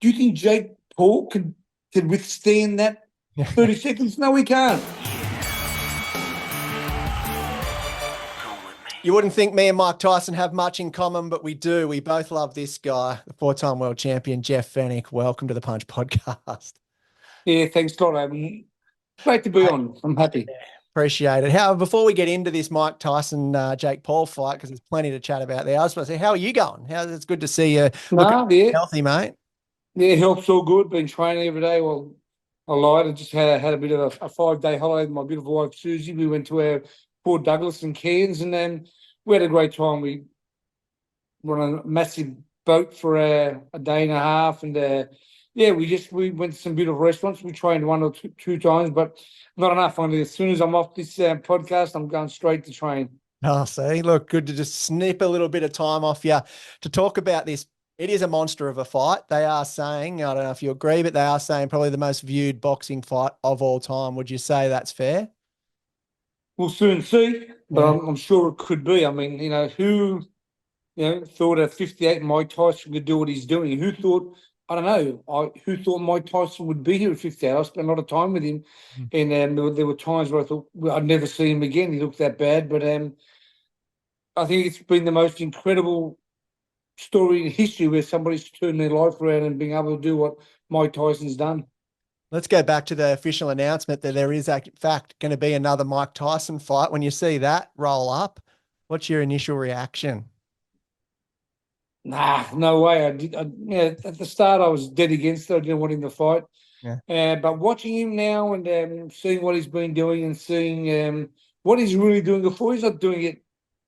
Do you think Jake Paul could withstand that 30 seconds? No, he can't. You wouldn't think me and Mike Tyson have much in common, but we do. We both love this guy, the four-time world champion, Jeff Fenech. Welcome to the Punch Podcast. Yeah, thanks a lot. Great to be on. I'm happy. Appreciate it. How Before we get into this Mike Tyson, Jake Paul fight, because there's plenty to chat about there, I was supposed to say, how are you going? It's good to see you looking Yeah, healthy, mate. yeah, health's all good. Been training every day. Well, I lied. I just had a bit of a 5-day holiday with my beautiful wife Susie. We went to our Port Douglas in Cairns, and then we had a great time. We were on a massive boat for a day and a half, and yeah, we went to some beautiful restaurants. We trained one or two times, but not enough. Only as soon as I'm off this podcast, I'm going straight to train. Oh, see, look, good to just snip a little bit of time off you to talk about this. It is a monster of a fight. They are saying, I don't know if you agree, but they are saying probably the most viewed boxing fight of all time. Would you say that's fair? We'll soon see, but Yeah. I'm sure it could be. I mean, who thought at 58 Mike Tyson could do what he's doing? Who thought? I don't know. Who thought Mike Tyson would be here at 58? I spent a lot of time with him, and there were times where I thought, well, I'd never see him again. He looked that bad, but I think it's been the most incredible story in history where somebody's turned their life around and being able to do what Mike Tyson's done. Let's go back to the official announcement that there is, in fact, going to be another Mike Tyson fight. When you see that roll up, what's your initial reaction? Nah, no way. At the start, I was dead against it. I didn't want him to fight. Yeah. But watching him now and seeing what he's been doing and seeing what he's really doing before, he's not doing it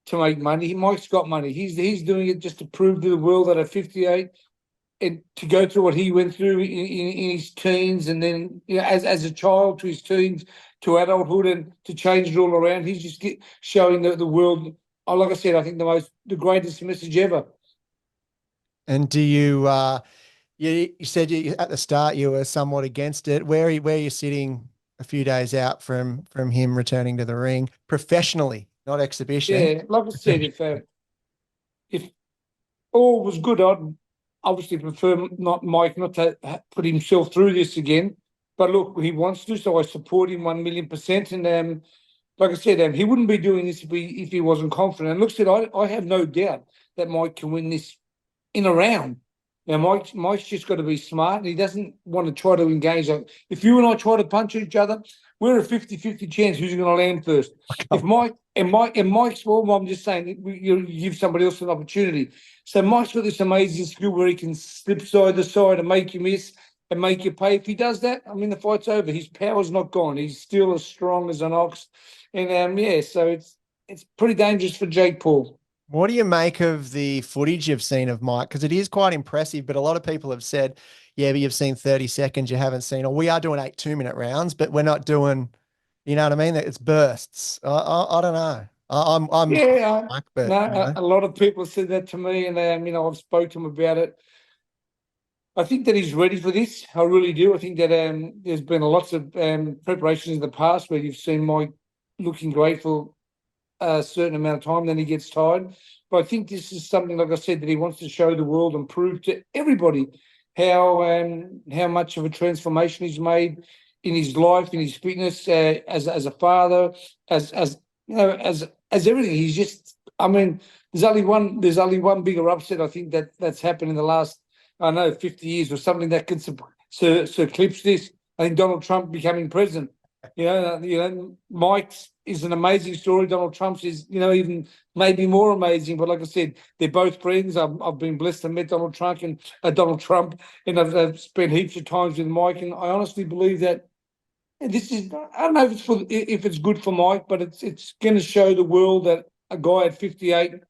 to make money. Mike's got money. He's doing it just to prove to the world that at 58, and to go through what he went through in his teens, and then as a child to his teens to adulthood, and to change it all around. He's just showing the world. Like I said, I think the greatest message ever. And you said at the start you were somewhat against it. Where are you sitting a few days out from him returning to the ring professionally, not exhibition? Yeah, like I said, if all was good, I'd obviously prefer not Mike not to put himself through this again. But look, he wants to, so I support him 1,000,000%. And like I said, he wouldn't be doing this if he wasn't confident. And look, said I have no doubt that Mike can win this in a round. Now, Mike's just got to be smart, and he doesn't want to try to engage. Like, if you and I try to punch each other, we're a 50-50 chance who's going to land first. If Mike's, well, I'm just saying, you give somebody else an opportunity. So Mike's got this amazing skill where he can slip side to side and make you miss and make you pay. If he does that, I mean, the fight's over. His power's not gone. He's still as strong as an ox. And yeah, so it's pretty dangerous for Jake Paul. What do you make of the footage you've seen of Mike? Because it is quite impressive, but a lot of people have said, yeah, but you've seen 30 seconds, you haven't seen, or we are doing 8 2-minute rounds, but we're not doing, you know what I mean? It's bursts. I don't know. I'm Yeah, Mike, but no, a lot of people said that to me, and I've spoke to him about it. I think that he's ready for this. I really do. I think that there's been lots of preparations in the past where you've seen Mike looking great for a certain amount of time, then he gets tired. But I think this is something, like I said, that he wants to show the world and prove to everybody how much of a transformation he's made in his life, in his fitness, as a father, as everything. He's just, I mean, there's only one bigger upset I think that's happened in the last, I don't know, 50 years or something that could eclipse this. I think Donald Trump becoming president. Mike's is an amazing story. Donald Trump's is, even maybe more amazing. But like I said, they're both friends. I've been blessed to meet Donald Trump, and I've spent heaps of times with Mike. And I honestly believe that this is, I don't know if it's good for Mike, but it's going to show the world that a guy at 58,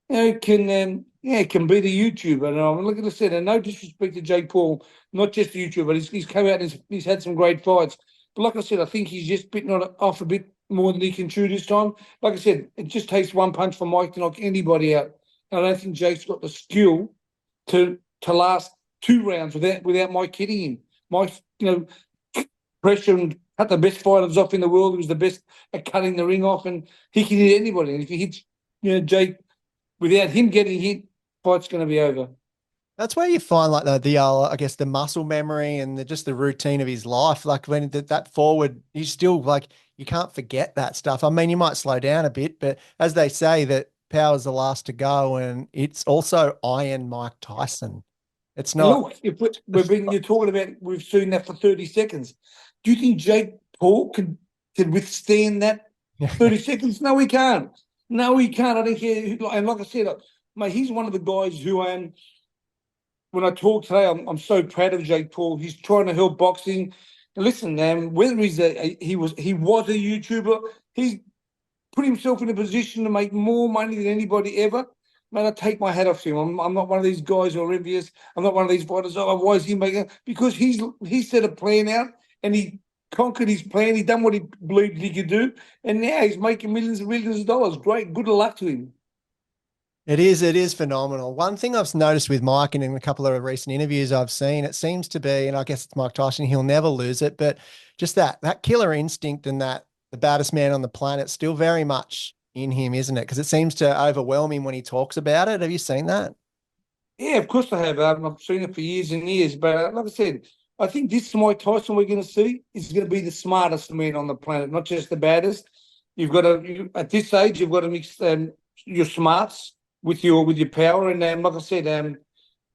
can beat a YouTuber. And I'm looking at it, and no disrespect to Jake Paul, not just a YouTuber, but he's come out and he's had some great fights. But like I said, I think he's just bitten off a bit more than he can chew this time. Like I said, it just takes one punch for Mike to knock anybody out. And I don't think Jake's got the skill to last 2 rounds without Mike hitting him. Mike's, pressure and cut the best fighters off in the world. He was the best at cutting the ring off, and he can hit anybody. And if he hits, Jake, without him getting hit, fight's going to be over. That's where you find like the I guess the muscle memory and just the routine of his life. Like when that forward, he's still like you can't forget that stuff. I mean, you might slow down a bit, but as they say, that power's the last to go, and it's also Iron Mike Tyson. It's And not. look, if you're talking about, we've seen that for 30 seconds. Do you think Jake Paul can withstand that 30 seconds? No, he can't. No, he can't. I don't care. And like I said, mate, he's one of the guys who when I talk today, I'm so proud of Jake Paul. He's trying to help boxing. And listen, whether he was a YouTuber, he's put himself in a position to make more money than anybody ever. Man, I take my hat off to him. I'm not one of these guys who are envious. I'm not one of these fighters. Oh, why is he making? Because he set a plan out and he conquered his plan. He done what he believed he could do, and now he's making millions and millions of dollars. Great, good luck to him. It is phenomenal. One thing I've noticed with Mike and in a couple of recent interviews I've seen, it seems to be, and I guess it's Mike Tyson, he'll never lose it, but just that killer instinct and that the baddest man on the planet still very much in him, isn't it? Because it seems to overwhelm him when he talks about it. Have you seen that? Yeah, of course I have. I've seen it for years and years. But like I said, I think this Mike Tyson we're going to see is going to be the smartest man on the planet, not just the baddest. At this age, you've got to mix your smarts with your power. And like I said,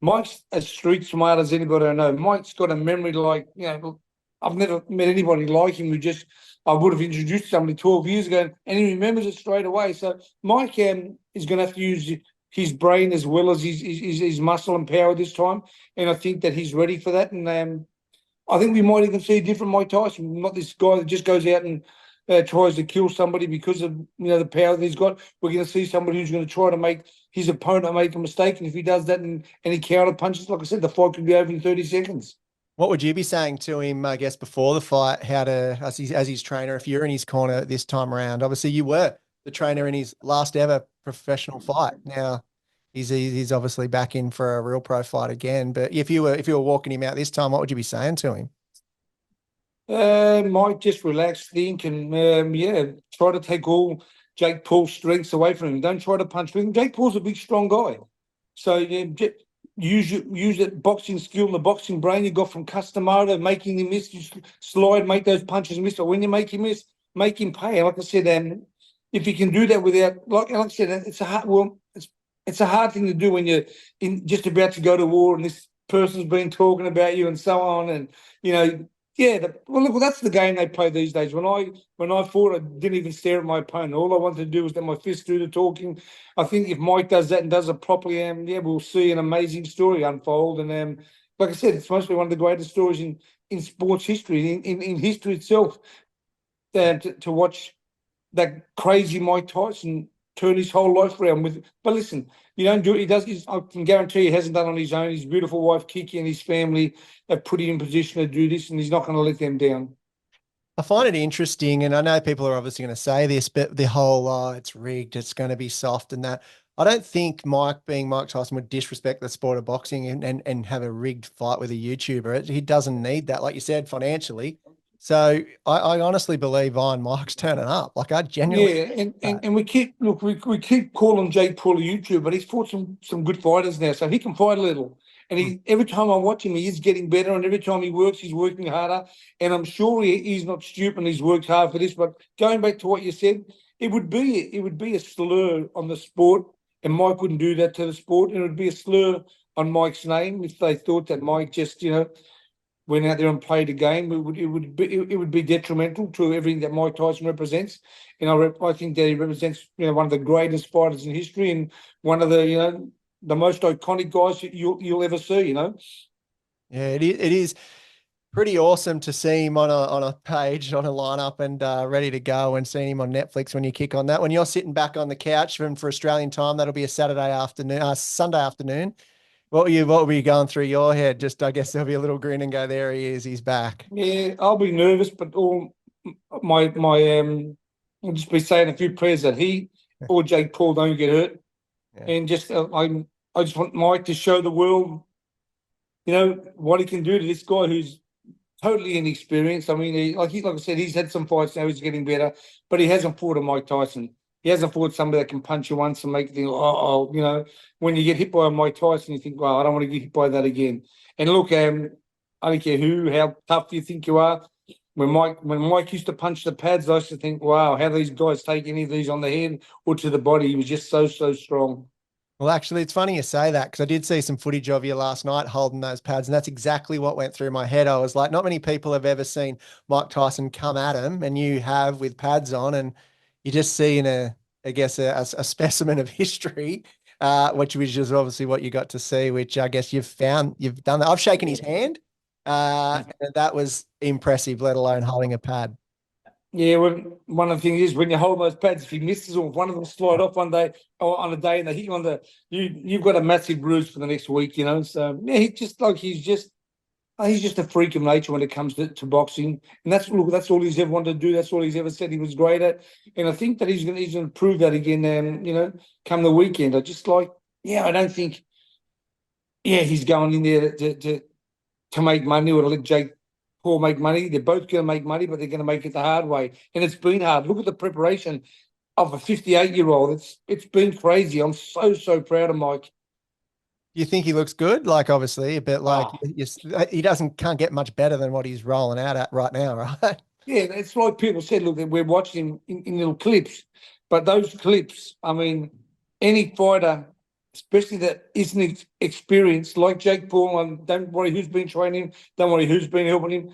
Mike's as street smart as anybody I know. Mike's got a memory like, I've never met anybody like him who just, I would have introduced somebody 12 years ago and he remembers it straight away. So Mike is going to have to use his brain as well as his muscle and power this time. And I think that he's ready for that. And I think we might even see a different Mike Tyson, not this guy that just goes out and tries to kill somebody because of the power that he's got. We're going to see somebody who's going to try to make his opponent make a mistake, and if he does that and he counter punches, like I said, the fight could be over in 30 seconds. What would you be saying to him, I guess, before the fight, how to, as his trainer, if you're in his corner this time around? Obviously, you were the trainer in his last ever professional fight. Now, he's obviously back in for a real pro fight again. But if you were walking him out this time, what would you be saying to him? Might just relax, think, and try to take all Jake Paul's strengths away from him. Don't try to punch with him. Jake Paul's a big, strong guy, so use that boxing skill, and the boxing brain you got from Customato, making him miss. You slide, make those punches miss. But when you make him miss, make him pay. And like I said, if you can do that without, like I said, it's a hard thing to do when you're just about to go to war and this person's been talking about you and so on, and you know yeah, look, that's the game they play these days. When I fought, I didn't even stare at my opponent. All I wanted to do was let my fist do the talking. I think if Mike does that and does it properly, we'll see an amazing story unfold. And like I said, it's mostly one of the greatest stories in sports history, in history itself. To watch that crazy Mike Tyson turn his whole life around with. But listen, you don't do it. He does. I can guarantee he hasn't done it on his own. His beautiful wife Kiki and his family have put him in position to do this, and he's not going to let them down. I find it interesting, and I know people are obviously going to say this, but the whole it's rigged, it's going to be soft, and that I don't think Mike, being Mike Tyson, would disrespect the sport of boxing and have a rigged fight with a YouTuber. He doesn't need that, like you said, financially. So I honestly believe Iron Mike's turning up. Like I genuinely Yeah, and, that. and, and we keep calling Jake Paul a YouTuber, but he's fought some good fighters now, so he can fight a little. And Mm. every time I watch him, he is getting better, and every time he works, he's working harder. And I'm sure he's not stupid. And he's worked hard for this. But going back to what you said, it would be a slur on the sport, and Mike wouldn't do that to the sport. And it would be a slur on Mike's name if they thought that Mike just went out there and played a game. It would be detrimental to everything that Mike Tyson represents. And I think that he represents one of the greatest fighters in history and one of the most iconic guys that you'll ever see. Yeah, it is pretty awesome to see him on a page, on a lineup, and ready to go, and seeing him on Netflix when you kick on that. When you're sitting back on the couch and for Australian time, that'll be a Saturday afternoon, Sunday afternoon. What were you going through your head? Just I guess there'll be a little grin and go, there he is, he's back. Yeah, I'll be nervous, but all my I'll just be saying a few prayers that he or Jake Paul don't get hurt, Yeah. and just I just want Mike to show the world, what he can do to this guy who's totally inexperienced. I mean, like I said, he's had some fights now. He's getting better, but he hasn't fought a Mike Tyson. He hasn't fought somebody that can punch you once and make you think, you know, when you get hit by a Mike Tyson, you think, well, I don't want to get hit by that again. And look, I don't care how tough you think you are. When Mike used to punch the pads, I used to think, wow, how these guys take any of these on the head or to the body. He was just so strong. Well, actually, it's funny you say that because I did see some footage of you last night holding those pads, and that's exactly what went through my head. I was like, not many people have ever seen Mike Tyson come at him, and you have with pads on, and you just see I guess, a specimen of history, which is obviously what you got to see, which I guess you've done that. I've shaken his hand, and that was impressive, let alone holding a pad. Yeah, one of the things is when you hold those pads, if he misses or if one of them slide off one day or on a day and they hit you on you've got a massive bruise for the next week, you know. So yeah, he's just a freak of nature when it comes to boxing, and that's all he's ever wanted to do. That's all he's ever said he was great at, and I think that he's going to prove that again. You know, come the weekend. I just I don't think, he's going in there to make money or to let Jake Paul make money. They're both going to make money, but they're going to make it the hard way. And it's been hard. Look at the preparation of a 58-year-old. It's been crazy. I'm so proud of Mike. You think he looks good? Like, obviously, a bit like Oh, he can't get much better than what he's rolling out at right now, right? yeah, it's like people said, look, we're watching him in little clips, but those clips, I mean, any fighter, especially that isn't experienced, like Jake Paul, and don't worry who's been training him, don't worry who's been helping him.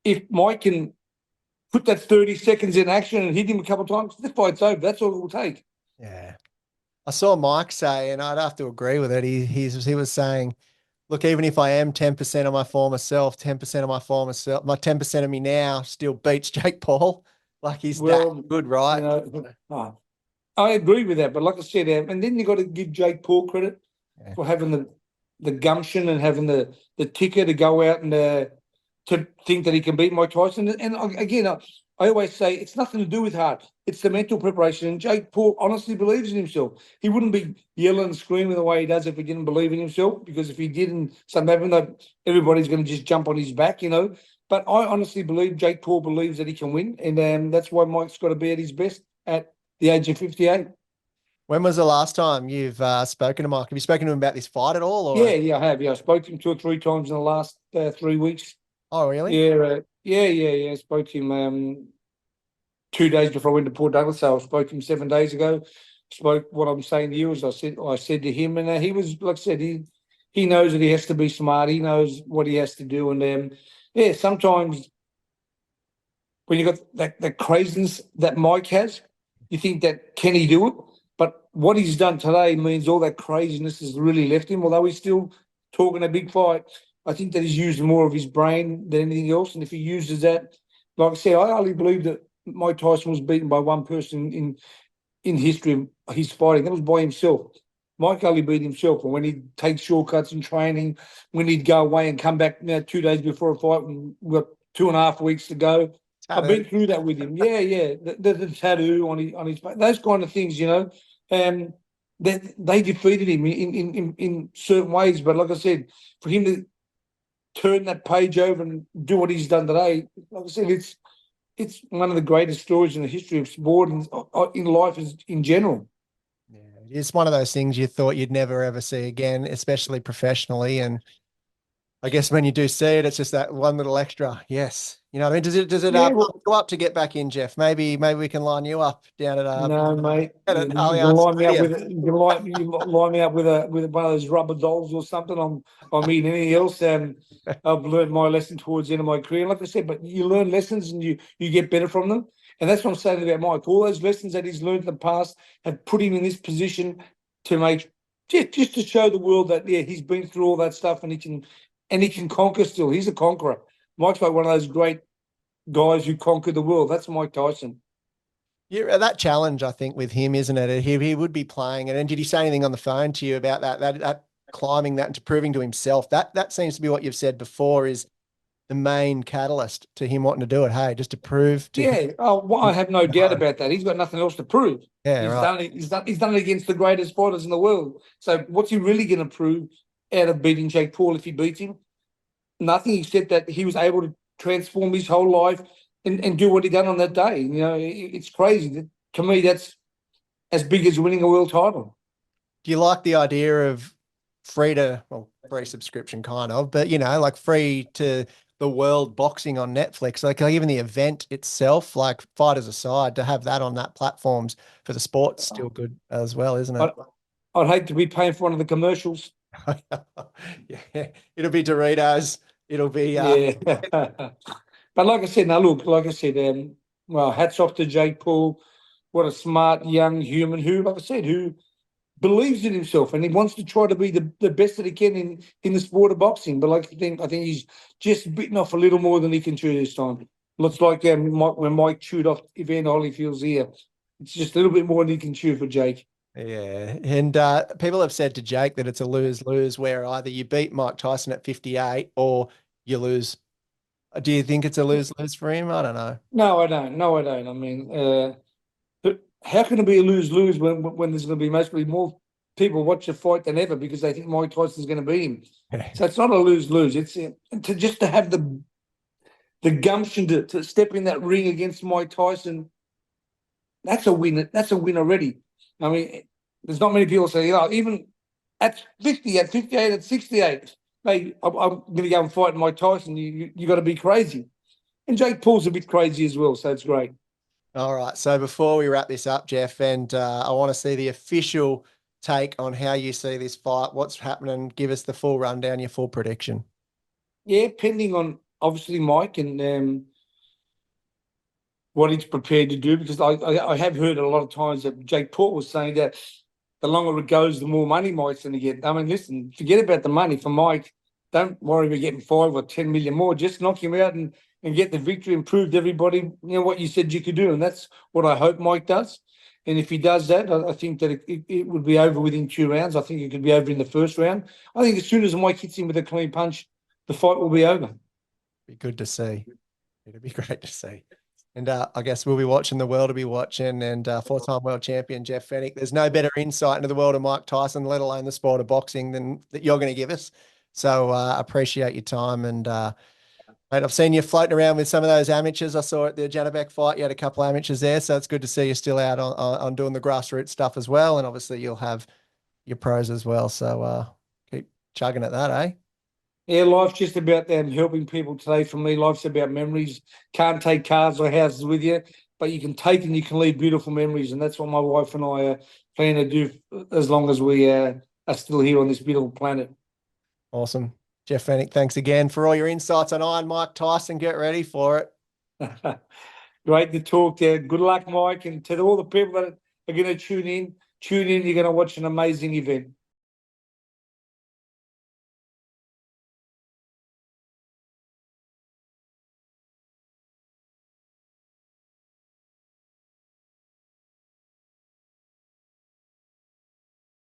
If Mike can put that 30 seconds in action and hit him a couple of times, the fight's over. That's all it will take. Yeah. I saw Mike say, and I'd have to agree with it. He was saying, look, even if I am 10% of my former self, 10% of my former self, my 10% of me now still beats Jake Paul. Like he's that Well, good, right? you know, I agree with that. But like I said, and then you got to give Jake Paul credit Yeah. for having the gumption and having the ticker to go out and to think that he can beat Mike Tyson. And again, I always say it's nothing to do with heart. It's the mental preparation. And Jake Paul honestly believes in himself. He wouldn't be yelling and screaming the way he does if he didn't believe in himself. Because if he didn't, something happened, everybody's going to just jump on his back, you know. But I honestly believe Jake Paul believes that he can win. And that's why Mike's got to be at his best at the age of 58. When was the last time you've spoken to Mike? Have you spoken to him about this fight at all? Or Yeah, I have. Yeah, I spoke to him 2 or 3 times in the last 3 weeks. oh, really? Yeah. I spoke to him 2 days before I went to Port Douglas. So I spoke to him 7 days ago. Spoke what I'm saying to you as I said to him, and he was like I said, he knows that he has to be smart. He knows what he has to do, and sometimes when you got that craziness that Mike has, you think that can he do it? But what he's done today means all that craziness has really left him. Although he's still talking a big fight, I think that he's used more of his brain than anything else. And if he uses that, like I said, I only believe that Mike Tyson was beaten by one person in history of his fighting. That was by himself. Mike only beat himself. And when he'd take shortcuts in training, when he'd go away and come back 2 days before a fight, and we've got 2.5 weeks to go. I've been through that with him. Yeah. The tattoo on his back, those kind of things, you know. They defeated him in certain ways. But like I said, for him to turn that page over and do what he's done today, like I said, it's one of the greatest stories in the history of sport and in life in general. Yeah, it's one of those things you thought you'd never ever see again, especially professionally. And I guess when you do see it, it's just that one little extra. Yes. You know what I mean? Does it Yeah, pump well, you up to get back in, Jeff? Maybe we can line you up down no, mate. at You an can Allianz line me up Stadium. with line me up with one of those rubber dolls or something. I'm eating anything else. I've learned my lesson towards the end of my career. Like I said, but you learn lessons and you get better from them. And that's what I'm saying about Mike. All those lessons that he's learned in the past have put him in this position to make just to show the world that he's been through all that stuff and he can conquer still. He's a conqueror. Mike's like one of those great guys who conquered the world. That's Mike Tyson. Yeah, that challenge, I think, with him, isn't it? He would be playing it. And did he say anything on the phone to you about that climbing that and to proving to himself? That seems to be what you've said before is the main catalyst to him wanting to do it. Hey, just to prove to him. Yeah, well, I have no doubt about that. He's got nothing else to prove. Yeah, He's right. done it. He's done it against the greatest fighters in the world. So what's he really going to prove out of beating Jake Paul if he beats him? Nothing except that he was able to transform his whole life and do what he done on that day. You know, it's crazy. To me, as big as winning a world title. Do you like the idea of free subscription kind of, but like free to the world boxing on Netflix, like even the event itself, like fighters aside, to have that on that platform's for the sport's still good as well, isn't it? I'd hate to be paying for one of the commercials. Yeah, it'll be Doritos. It'll be Yeah. But like I said, now look, like I said, well, hats off to Jake Paul. What a smart young human who, like I said, who believes in himself and he wants to try to be the best that he can in the sport of boxing. But I think he's just bitten off a little more than he can chew this time. Looks like when Mike chewed off Evander Holyfield's ear. It's just a little bit more than he can chew for Jake. Yeah. And people have said to Jake that it's a lose-lose where either you beat Mike Tyson at 58 or you lose. Do you think it's a lose-lose for him? I don't know. No, I don't. No, I don't. I mean, but how can it be a lose-lose when there's going to be mostly more people watch the fight than ever because they think Mike Tyson's going to beat him? So it's not a lose-lose. It's to have the gumption to step in that ring against Mike Tyson. That's a win. That's a win already. I mean, there's not many people say, even at 50, at 58, at 68, hey, I'm going to go and fight Mike Tyson. You got to be crazy. And Jake Paul's a bit crazy as well, so it's great. All right. So before we wrap this up, Jeff, and I want to see the official take on how you see this fight, what's happening. Give us the full rundown, your full prediction. Yeah, pending on obviously Mike and what he's prepared to do, because I have heard a lot of times that Jake Paul was saying that the longer it goes, the more money Mike's going to get. I mean, listen, forget about the money for Mike. Don't worry about getting 5 or 10 million more. Just knock him out and get the victory and prove to everybody, what you said you could do. And that's what I hope Mike does. And if he does that, I think that it would be over within 2 rounds. I think it could be over in the first round. I think as soon as Mike hits him with a clean punch, the fight will be over. Be good to see. It'd be great to see. And I guess we'll be watching, the world will be watching, and 4-time world champion Jeff Fenech. There's no better insight into the world of Mike Tyson, let alone the sport of boxing, than that you're going to give us. So appreciate your time. And mate, I've seen you floating around with some of those amateurs. I saw at the Janabek fight, you had a couple of amateurs there. So it's good to see you still out on doing the grassroots stuff as well. And obviously you'll have your pros as well. So keep chugging at that, eh? Yeah, life's just about helping people today. For me, life's about memories. Can't take cars or houses with you, but you can take and you can leave beautiful memories. And that's what my wife and I plan to do as long as we are still here on this beautiful planet. Awesome. Jeff Fenech, thanks again for all your insights on Iron Mike Tyson. Get ready for it. Great to talk to you. Good luck, Mike. And to all the people that are going to tune in, you're going to watch an amazing event.